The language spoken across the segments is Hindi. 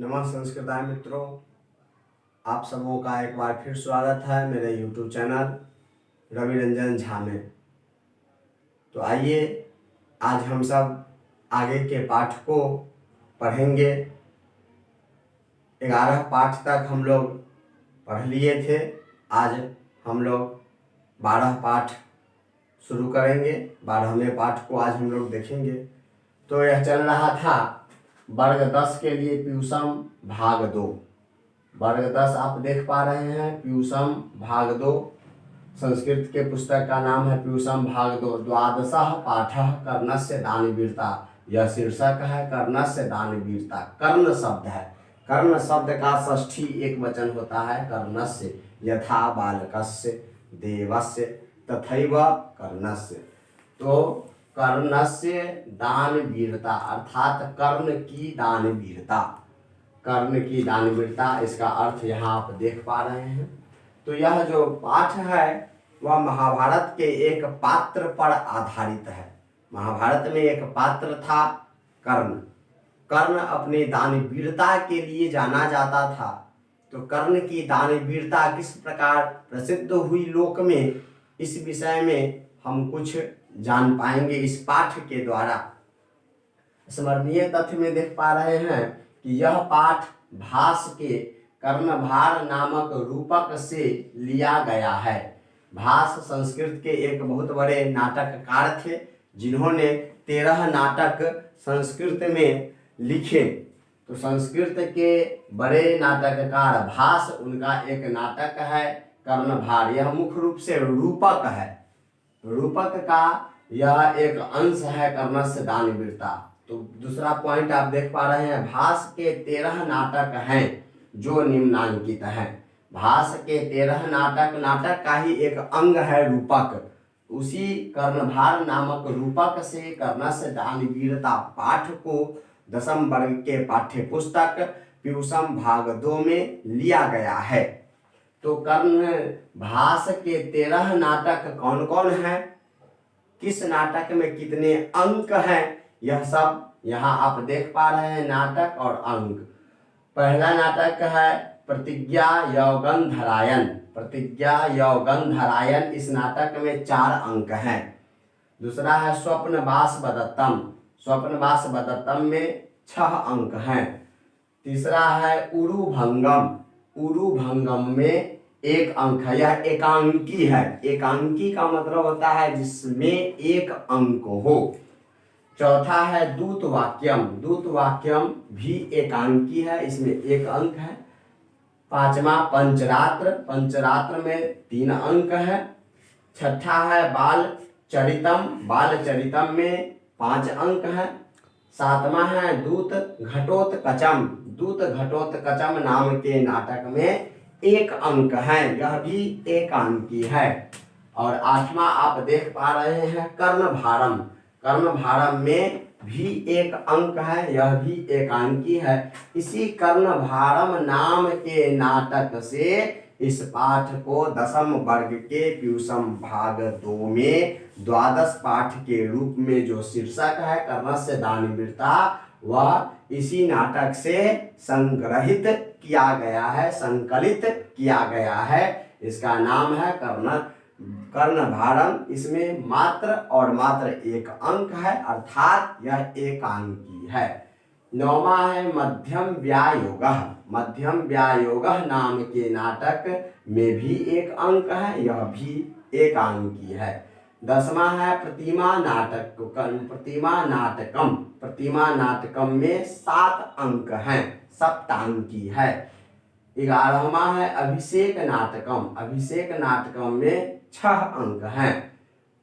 नमः संस्कृताय मित्रों, आप सबों का एक बार फिर स्वागत है मेरे YouTube चैनल रवि रंजन झा में। तो आइए आज हम सब आगे के पाठ को पढ़ेंगे। 11 पाठ तक हम लोग पढ़ लिए थे। आज हम लोग 12 पाठ शुरू करेंगे। 12वें पाठ को आज हम लोग देखेंगे। तो यह चल रहा था वर्ग 10 के लिए प्यूसम भाग 2। वर्ग 10 आप देख पा रहे हैं, प्यूसम भाग 2। संस्कृत के पुस्तक का नाम है प्यूसम भाग 2। द्वादशः पाठः कर्णस्य दानवीरता, यह शीर्षक है। कर्णस्य दानवीरता कर्ण शब्द है। कर्ण शब्द का षष्ठी एक वचन होता है कर्णस्य, यथा बालकस्य देवस्य तथैव कर्णस्य। तो कर्णस्य दानवीरता अर्थात कर्ण की दानवीरता, कर्ण की दानवीरता, इसका अर्थ यहाँ आप देख पा रहे हैं। तो यह जो पाठ है वह महाभारत के एक पात्र पर आधारित है। महाभारत में एक पात्र था कर्ण। कर्ण अपनी दानवीरता के लिए जाना जाता था। तो कर्ण की दानवीरता किस प्रकार प्रसिद्ध हुई लोक में, इस विषय में हम कुछ जान पाएंगे इस पाठ के द्वारा। स्मरणीय तथ्य में देख पा रहे हैं कि यह पाठ भास के कर्णभार नामक रूपक से लिया गया है। भास संस्कृत के एक बहुत बड़े नाटककार थे जिन्होंने 13 नाटक संस्कृत में लिखे। तो संस्कृत के बड़े नाटककार भास, उनका एक नाटक है कर्णभार। यह मुख्य रूप से रूपक है। रूपक का यह एक अंश है कर्णस्य दानवीरता। तो दूसरा पॉइंट आप देख पा रहे हैं, भास के 13 नाटक हैं जो निम्नांकित हैं। भास के 13 नाटक का ही एक अंग है रूपक। उसी कर्णभार नामक रूपक से कर्णस्य दानवीरता पाठ को 10वीं वर्ग के पाठ्य पुस्तक प्यूसम भाग 2 में लिया गया है। तो कर्ण भास के 13 नाटक कौन कौन है, किस नाटक में कितने अंक हैं, यह सब यहाँ आप देख पा रहे हैं, नाटक और अंक। पहला नाटक है प्रतिज्ञा यौगंधरायण। प्रतिज्ञा यौगंधरायण, इस नाटक में 4 अंक हैं। दूसरा है स्वप्नवास बदत्तम। स्वप्नवास बदत्तम में 6 अंक हैं। तीसरा है उरुभंगम। उरुभंगम में 1 अंक है। यह एकांकी है। एकांकी का मतलब होता है जिसमें 1 अंक हो। चौथा है दूत वाक्यम। दूत वाक्यम भी एकांकी है, इसमें 1 अंक है। 5वां पंचरात्र। पंचरात्र में 3 अंक है। छठा है बाल चरितम। बाल चरितम में 5 अंक है। 7वां है दूत घटोत्कचम। दूत घटोत्कचम नाम के नाटक में 1 अंक है, यह भी एकांकी है। और 8वां आप देख पा रहे हैं कर्णभारम। कर्णभारम में भी 1 अंक है, यह भी एकांकी है। इसी कर्णभारम नाम के नाटक से इस पाठ को 10वीं वर्ग के प्यूसम भाग 2 में 12 पाठ के रूप में जो शीर्षक है कर्णस्य दानवीरता, वह इसी नाटक से संग्रहित किया गया है, संकलित किया गया है। इसका नाम है कर्णभारम। इसमें मात्र और मात्र 1 अंक है, अर्थात यह एकांकी है। 9वां है मध्यम व्यायोगः। मध्यम व्यायोगः नाम के नाटक में भी 1 अंक है, यह भी एकांकी है। 10वां है प्रतिमा नाटक। प्रतिमा नाटकम। प्रतिमा नाटकम में 7 अंक हैं, सप्तांकी है। 11वां है अभिषेक नाटकम। अभिषेक नाटकम में 6 अंक हैं।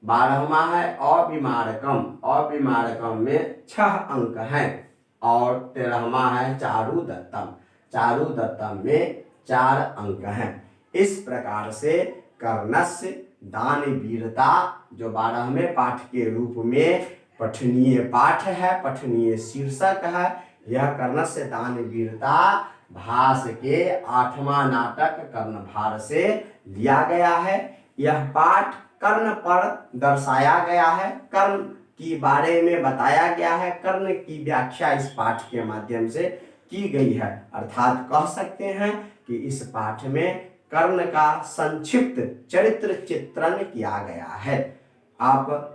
12वां है अविमारकम। अविमारकम में 6 अंक हैं। और 13वां है चारुदत्तम। चारुदत्तम में 4 अंक हैं। इस प्रकार से कर्णस्य दानवीरता जो 12वें पाठ के रूप में पठनीय पाठ है, पठनीय शीर्षक है, यह कर्णस्य दानवीरता भास के 8वां नाटक कर्णभार से लिया गया है। यह पाठ कर्ण पर दर्शाया गया है, कर्ण के बारे में बताया गया है। कर्ण की व्याख्या इस पाठ के माध्यम से की गई है। अर्थात कह सकते हैं कि इस पाठ में कर्ण का संक्षिप्त चरित्र चित्रण किया गया है। आप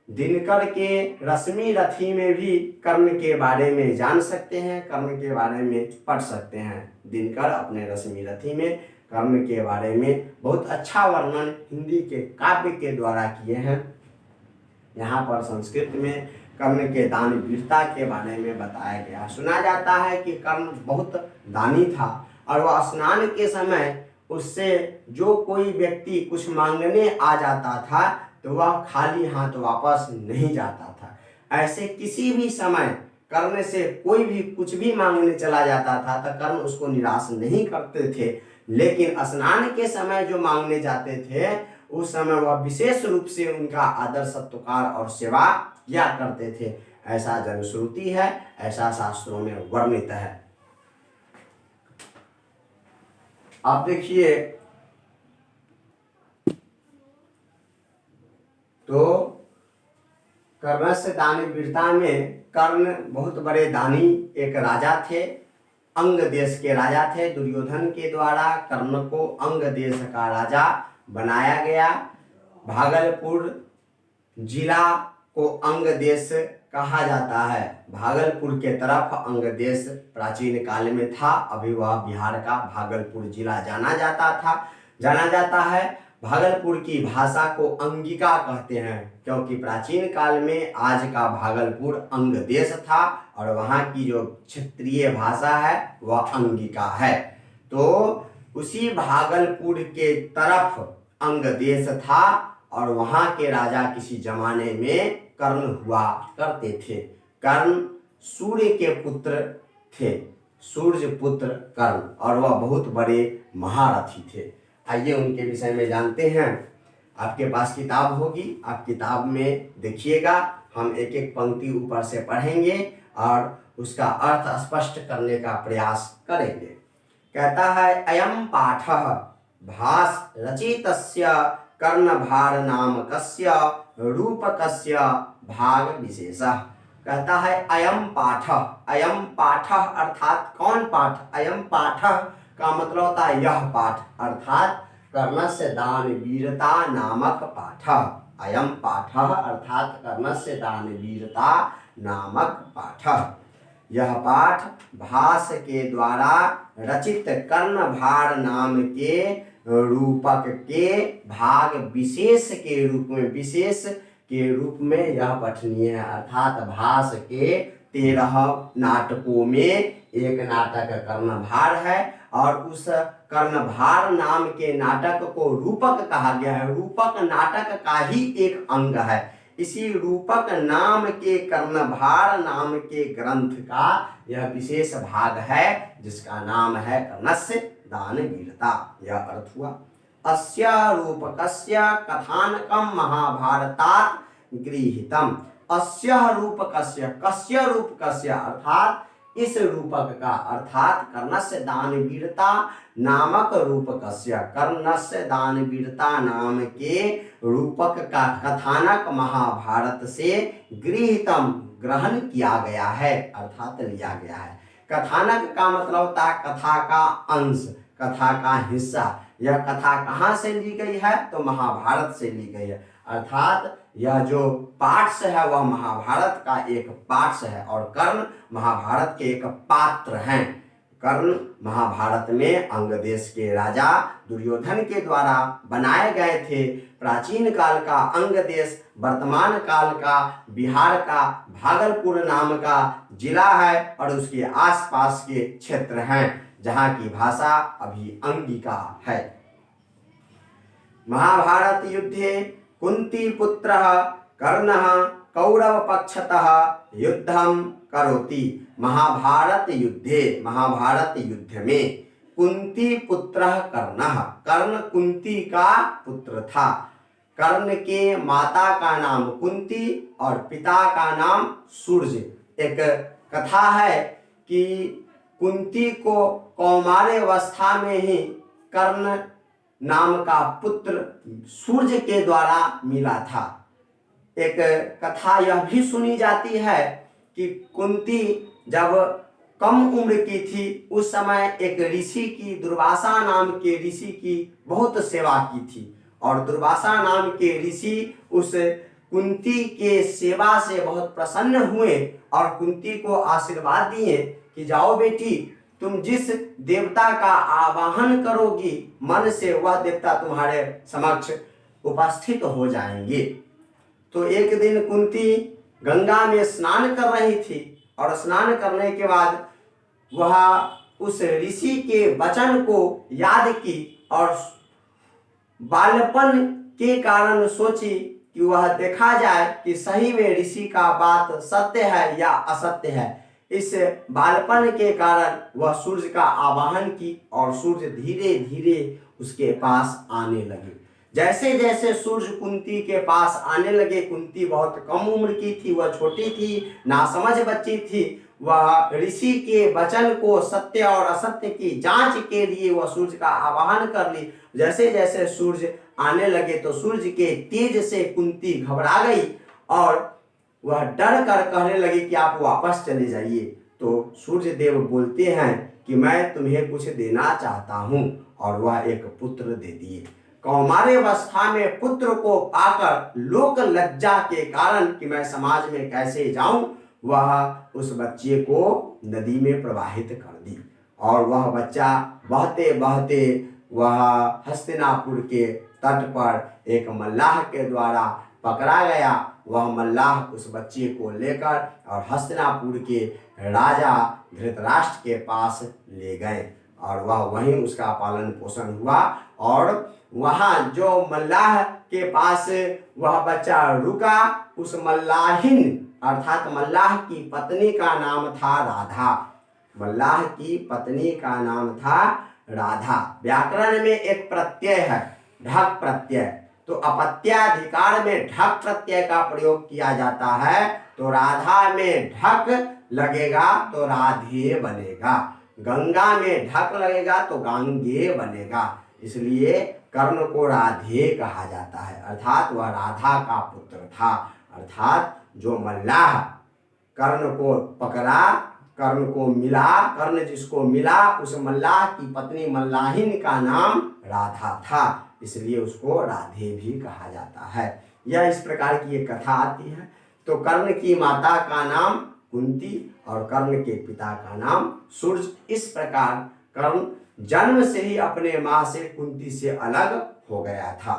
दिनकर के रश्मि रथी में भी कर्ण के बारे में जान सकते हैं, कर्ण के बारे में पढ़ सकते हैं। दिनकर अपने रश्मि रथी में कर्ण के बारे में बहुत अच्छा वर्णन हिंदी के काव्य के द्वारा किए हैं। यहाँ पर संस्कृत में कर्ण के दानवीरता के बारे में बताया गया। सुना जाता है कि कर्ण बहुत दानी था और वह स्नान के समय उससे जो कोई व्यक्ति कुछ मांगने आ जाता था तो वह खाली हाथ वापस नहीं जाता था। ऐसे किसी भी समय कर्ण से कोई भी कुछ भी मांगने चला जाता था तो कर्ण उसको निराश नहीं करते थे, लेकिन स्नान के समय जो मांगने जाते थे उस समय वह विशेष रूप से उनका आदर सत्कार और सेवा किया करते थे। ऐसा जनश्रुति है, ऐसा शास्त्रों में वर्णित है। आप देखिए तो कर्णस्य दानवीरता में कर्ण बहुत बड़े दानी एक राजा थे, अंग देश के राजा थे। दुर्योधन के द्वारा कर्ण को अंग देश का राजा बनाया गया। भागलपुर जिला को अंग देश कहा जाता है। भागलपुर के तरफ अंग देश प्राचीन काल में था, अभी वह बिहार का भागलपुर जिला जाना जाता है। भागलपुर की भाषा को अंगिका कहते हैं, क्योंकि प्राचीन काल में आज का भागलपुर अंग देश था और वहाँ की जो क्षेत्रीय भाषा है वह अंगिका है। तो उसी भागलपुर के तरफ अंग देश था और वहाँ के राजा किसी जमाने में कर्ण हुआ करते थे। कर्ण सूर्य के पुत्र थे, सूर्य पुत्र कर्ण, और वह बहुत बड़े महारथी थे। आइए उनके विषय में जानते हैं। आपके पास किताब होगी, आप किताब में देखिएगा। हम एक एक पंक्ति ऊपर से पढ़ेंगे और उसका अर्थ स्पष्ट करने का प्रयास करेंगे। कहता है अयम पाठः भास रचितस्य कर्णभार नामकस्य रूपकस्य भाग विशेषः। कहता है अयम पाठः अर्थात कौन पाठ? अयम पाठः का मतलब होता है यह पाठ, अर्थात कर्णस्य दानवीरता नामक पाठ। अयम पाठः अर्थात कर्णस्य दानवीरता नामक पाठ। यह पाठ भास के द्वारा रचित कर्णभार नाम के रूपक के भाग विशेष के रूप में यह पठनीय है। अर्थात भास के 13 नाटकों में एक नाटक कर्णभार है और उस कर्णभार नाम के नाटक को रूपक कहा गया है। रूपक नाटक का ही एक अंग है। इसी रूपक नाम के कर्णभार नाम के ग्रंथ का यह विशेष भाग है जिसका नाम है कर्णस्य दानवीरता। यह अर्थ हुआ। अस्य रूपकस्य कथानकम महाभारतात् गृहीतम। अस्य रूपकस्य, कस्य रूपकस्य अर्थात इस रूपक का, अर्थात कर्णस्य दानवीरता नामक रूपकस्य, कर्णस्य दानवीरता नाम के रूपक का कथानक महाभारत से गृहीतम ग्रहण किया गया है, अर्थात लिया गया है। कथानक का मतलब होता है कथा का अंश, कथा का हिस्सा। यह कथा कहाँ से ली गई है? तो महाभारत से ली गई है। अर्थात यह जो पाठ है वह महाभारत का एक पाठ है और कर्ण महाभारत के एक पात्र हैं। कर्ण महाभारत में अंग देश के राजा दुर्योधन के द्वारा बनाए गए थे। प्राचीन काल का अंग देश वर्तमान काल का बिहार का भागलपुर नाम का जिला है और उसके आसपास के क्षेत्र हैं जहाँ की भाषा अभी अंगिका है। महाभारत युद्धे कुंती पुत्रः कर्णः कौरव पक्षतः युद्धं करोति। महाभारत युद्ध में कुंती पुत्रः कर्णः, कर्ण कुंती का पुत्र था। कर्ण के माता का नाम कुंती और पिता का नाम सूर्य। एक कथा है कि कुंती को कौमार्यावस्था में ही कर्ण नाम का पुत्र सूर्य के द्वारा मिला था। एक कथा यह भी सुनी जाती है कि कुंती जब कम उम्र की थी, उस समय एक ऋषि की, दुर्वासा नाम के ऋषि की बहुत सेवा की थी। और दुर्वासा नाम के ऋषि उस कुंती के सेवा से बहुत प्रसन्न हुए और कुंती को आशीर्वाद दिए कि जाओ बेटी, तुम जिस देवता का आवाहन करोगी मन से, वह देवता तुम्हारे समक्ष उपस्थित हो जाएंगे। तो एक दिन कुंती गंगा में स्नान कर रही थी और स्नान करने के बाद वह उस ऋषि के वचन को याद की और बालपन के कारण सोची कि वह देखा जाए कि सही में ऋषि का बात सत्य है या असत्य है। इस बालपन के कारण वह सूर्य का आवाहन की और सूर्य धीरे धीरे उसके पास आने लगे। जैसे जैसे सूर्य कुंती के पास आने लगे, कुंती बहुत कम उम्र की थी, वह छोटी थी, नासमझ बच्ची थी, वह ऋषि के वचन को, सत्य और असत्य की जांच के लिए वह सूर्य का आवाहन कर ली। जैसे जैसे सूर्य आने लगे तो सूर्य के तेज से कुंती घबरा गई और वह डर कर कहने लगी कि आप वापस चले जाइए। तो सूर्य देव बोलते हैं कि मैं तुम्हें कुछ देना चाहता हूँ, और वह एक पुत्र दे दिए। कौमार्यावस्था में पुत्र को पाकर लोक लज्जा के कारण कि मैं समाज में कैसे जाऊं, वह उस बच्चे को नदी में प्रवाहित कर दी। और वह बच्चा बहते बहते वह हस्तिनापुर के तट पर एक मल्लाह के द्वारा पकड़ा गया। वह मल्लाह उस बच्चे को लेकर और हस्तिनापुर के राजा धृतराष्ट्र के पास ले गए और वह वहीं उसका पालन पोषण हुआ। और वहाँ जो मल्लाह के पास वह बच्चा रुका, उस मल्लाहिन अर्थात मल्लाह की पत्नी का नाम था राधा। मल्लाह की पत्नी का नाम था राधा। व्याकरण में एक प्रत्यय है ढक प्रत्यय, तो अपत्याधिकार में ढक प्रत्यय का प्रयोग किया जाता है। तो राधा में ढक लगेगा तो राधे बनेगा, गंगा में ढक लगेगा तो गांगे बनेगा, इसलिए कर्ण को राधे कहा जाता है। अर्थात वह राधा का पुत्र था। अर्थात जो मल्लाह कर्ण को पकड़ा, कर्ण को मिला, कर्ण जिसको मिला, उस मल्लाह की पत्नी मल्लाहिन का नाम राधा था, इसलिए उसको राधे भी कहा जाता है। यह इस प्रकार की एक कथा आती है। तो कर्ण की माता का नाम कुंती और कर्ण के पिता का नाम सूर्य। इस प्रकार कर्ण जन्म से ही अपने माँ से कुंती से अलग हो गया था।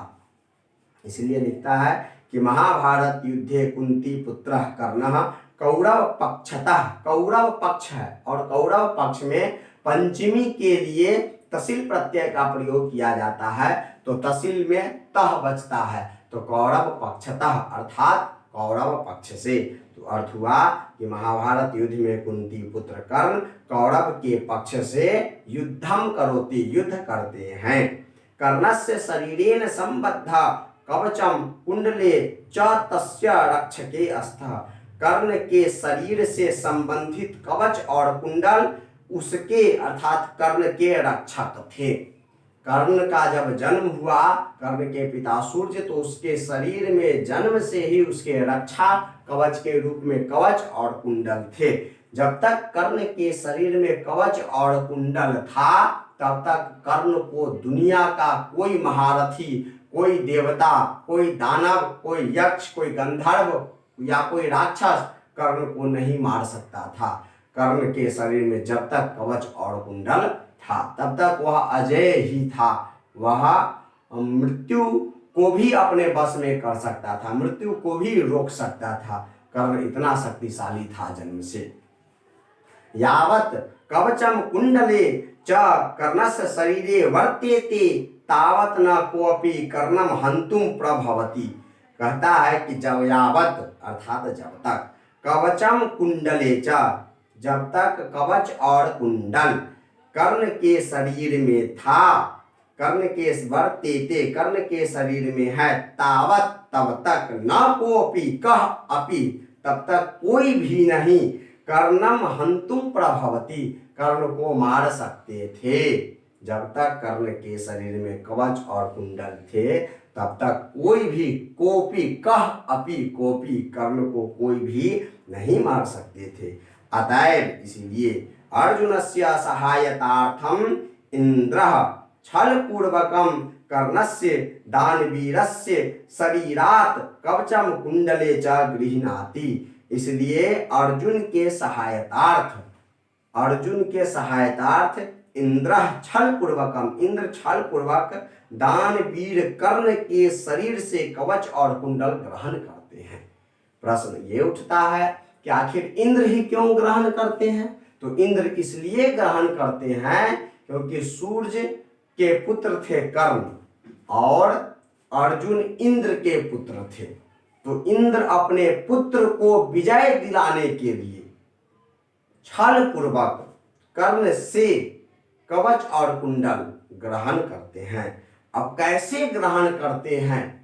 इसलिए लिखता है कि महाभारत युद्धे कुंती पुत्रः कर्णः कौरव पक्षतः, कौरव पक्ष है और कौरव पक्ष में पंचमी के लिए तसिल प्रत्यय का प्रयोग किया जाता है, तो तसिल में तह बचता है, तो कौरव पक्षतः अर्थात कौरव पक्ष से। तो अर्थ हुआ कि महाभारत युद्ध में कुंती पुत्र कर्ण कौरव के पक्ष से युद्धम करोति, युद्ध करते हैं। कर्णस्य शरीरेण संबद्ध कवचम कुंडले च तस्य रक्षके अस्थः, कर्ण के शरीर से संबंधित कवच और कुंडल उसके अर्थात कर्ण के रक्षक थे। कर्ण का जब जन्म हुआ, कर्ण के पिता सूर्य, तो उसके शरीर में जन्म से ही उसके रक्षा कवच के रूप में कवच और कुंडल थे। जब तक कर्ण के शरीर में कवच और कुंडल था, तब तक कर्ण को दुनिया का कोई महारथी, कोई देवता, कोई दानव, कोई यक्ष, कोई गंधर्व या कोई राक्षस कर्ण को नहीं मार सकता था। कर्ण के शरीर में जब तक कवच और कुंडल था, तब तक वह अजय ही था। वह मृत्यु को भी अपने बस में कर सकता था, मृत्यु को भी रोक सकता था। कर्ण इतना शक्तिशाली था जन्म से। यावत कवचम कुंडले च कर्णस्य शरीरे वर्तेते तावत न कोपि कर्णम हंतुम प्रभवति। कहता है कि जब यावत अर्थात जब तक कवचम कुंडले च, जब तक कवच और कुंडल कर्ण के शरीर में था, कर्ण के वर्तेते कर्ण के शरीर में है, तावत तब तक, न कोपि कह अपि तब तक कोई भी नहीं, कर्णम हंतुम प्रभवति कर्ण को मार सकते थे। जब तक कर्ण के शरीर में कवच और कुंडल थे, तब तक कोई भी कोपि कह अपि कोपि कर्ण को कोई भी नहीं मार सकते थे। अतएव इसीलिए अर्जुनस्य सहायतार्थम इंद्रः छलपूर्वकं कर्णस्य दानवीरस्य शरीरात् कवचम कुंडले च गृह्णाति। इसलिए अर्जुन के सहायतार्थ इंद्र छल पूर्वक दानवीर कर्ण के शरीर से कवच और कुंडल ग्रहण करते हैं। प्रश्न ये उठता है कि आखिर इंद्र ही क्यों ग्रहण करते हैं? तो इंद्र इसलिए ग्रहण करते हैं क्योंकि सूर्य के पुत्र थे कर्ण और अर्जुन इंद्र के पुत्र थे। तो इंद्र अपने पुत्र को विजय दिलाने के लिए छल पूर्वक कर्ण से कवच और कुंडल ग्रहण करते हैं। अब कैसे ग्रहण करते हैं,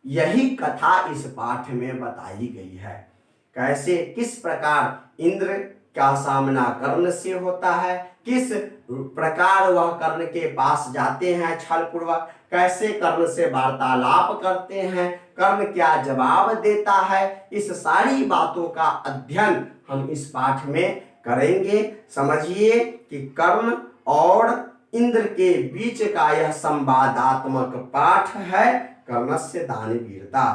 यही कथा इस पाठ में बताई गई है। कैसे, किस प्रकार इंद्र का सामना कर्ण से होता है, किस प्रकार वह कर्ण के पास जाते हैं छल पूर्वक, कैसे कर्ण से वार्तालाप करते हैं, कर्ण क्या जवाब देता है, इस सारी बातों का अध्ययन हम इस पाठ में करेंगे। समझिए कि कर्ण और इंद्र के बीच का यह संवादात्मक पाठ है कर्णस्य दानवीरता।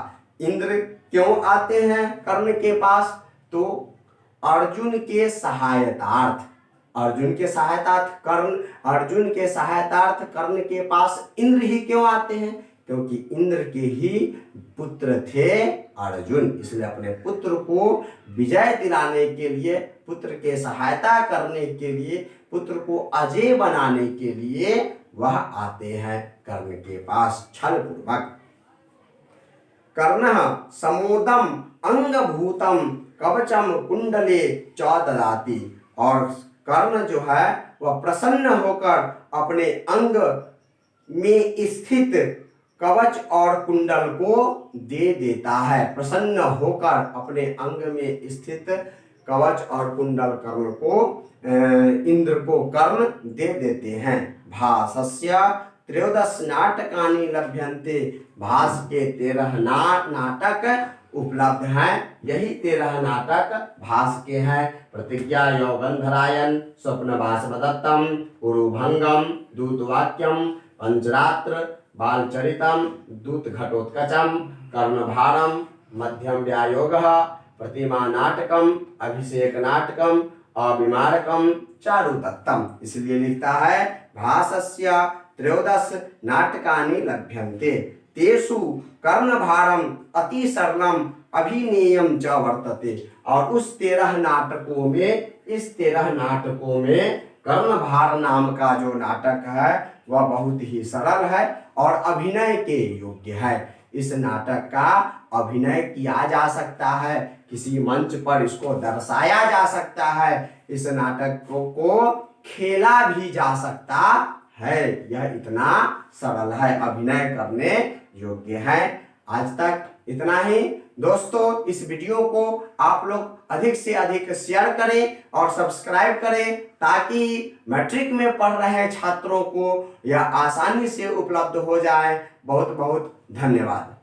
इंद्र क्यों आते हैं कर्ण के पास? तो अर्जुन के सहायतार्थ कर्ण के पास इंद्र ही क्यों आते हैं? क्योंकि इंद्र के ही पुत्र थे अर्जुन। इसलिए अपने पुत्र को विजय दिलाने के लिए, पुत्र के सहायता करने के लिए, पुत्र को अजय बनाने के लिए वह आते हैं कर्ण के पास छल पूर्वक। कर्ण समोदम अंगभूतम कवचम कुंडले च ददाति। और कर्ण जो है वह प्रसन्न होकर अपने अंग में स्थित कवच और कुंडल को दे देता है। प्रसन्न होकर अपने अंग में स्थित कवच और कुंडल कर्ण को इंद्र को कर्ण दे देते हैं। भासस्य 13 नाटकानि लभ्यन्ते। भास के 13 नाटक उपलब्ध हैं। यही 13 नाटक भास के हैं। प्रतिज्ञा यौगंधरायण, स्वप्नवासवदत्तम, उरुभंगम, दूतवाक्यम, पंचरात्र, बालचरितम, दूत घटोत्कचम, कर्णभारम, मध्यम व्यायोगः, प्रतिमा नाटकम, अभिषेक नाटकम, अविमारकम, चारुदत्तम। इसलिए लिखता है भासस्य 13 नाटकानि लभ्यन्ते तेषु कर्णभारम अति सरलम अभिनेयम च वर्तते। और उस 13 नाटकों में, इस 13 नाटकों में कर्णभार नाम का जो नाटक है वह बहुत ही सरल है और अभिनय के योग्य है। इस नाटक का अभिनय किया जा सकता है, किसी मंच पर इसको दर्शाया जा सकता है, इस नाटक को खेला भी जा सकता है। यह इतना सरल है, अभिनय करने योग्य है। आज तक इतना ही दोस्तों। इस वीडियो को आप लोग अधिक से अधिक शेयर करें और सब्सक्राइब करें ताकि मैट्रिक में पढ़ रहे छात्रों को यह आसानी से उपलब्ध हो जाए। बहुत बहुत धन्यवाद।